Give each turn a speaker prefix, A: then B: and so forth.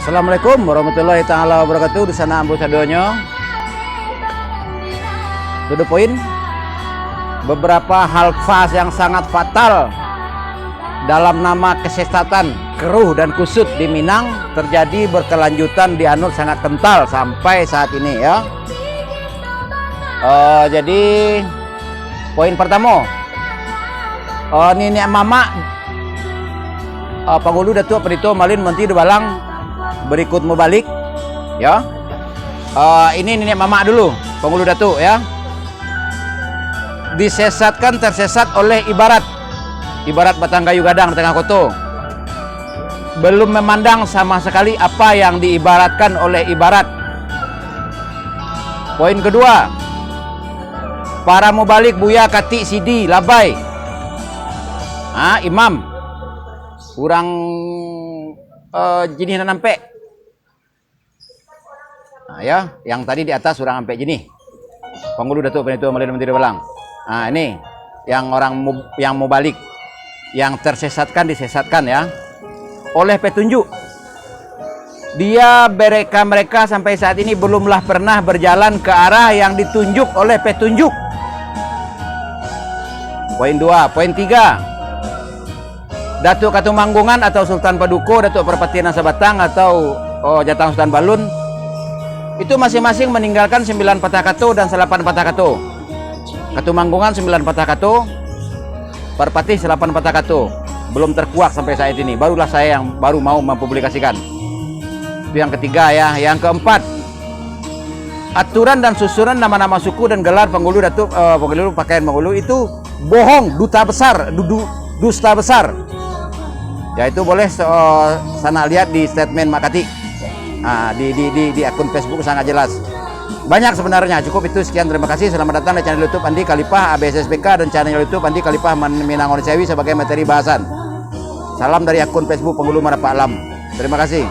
A: Assalamualaikum warahmatullahi taala wabarakatuh. Di sana ambo sadonyo. To the point. Beberapa hal fas yang sangat fatal dalam nama kesesatan keruh dan kusut di Minang terjadi berkelanjutan, dianut sangat kental sampai saat ini ya. Jadi poin pertama, nenek mama Pangulu Datuk Perito Malin Menteri Balang berikut mubalik ya. Ini nenek mama dulu Pangulu Datuk ya, disesatkan tersesat oleh ibarat batang kayu gadang di tengah kota, belum memandang sama sekali apa yang diibaratkan oleh ibarat. Poin kedua, para mubalik buya kati sidi labai imam kurang jenis nampak ya, yang tadi di atas kurang sampai jenis Pangulu Datuk Perito Malin Menteri Balang. Ini yang orang yang mubalik yang tersesatkan, disesatkan ya oleh petunjuk. Dia mereka sampai saat ini belumlah pernah berjalan ke arah yang ditunjuk oleh petunjuk. Poin 2. Poin 3, Datuk Katumanggungan atau Sultan Paduko, Datuk Perpatian Sabatang atau Jatang Sultan Balun itu masing-masing meninggalkan 9 patah kato dan 8 patah kato. Katumanggungan 9 patah kato, Perpati 8 patah kato. Belum terkuak sampai saat ini. Barulah saya yang baru mau mempublikasikan. Itu yang ketiga ya. Yang keempat, aturan dan susunan nama-nama suku dan gelar Pangulu Datuk Pangulu pakaian Pangulu itu bohong, dusta besar. Ya itu boleh sana lihat di statement Makati. Di akun Facebook sangat jelas. Banyak sebenarnya, cukup itu sekian. Terima kasih. Selamat datang di channel YouTube Andi Khalifah ABSSPK dan channel YouTube Andi Khalifah Minang Sewi sebagai materi bahasan. Salam dari akun Facebook Pangulu Marapak Alam. Terima kasih.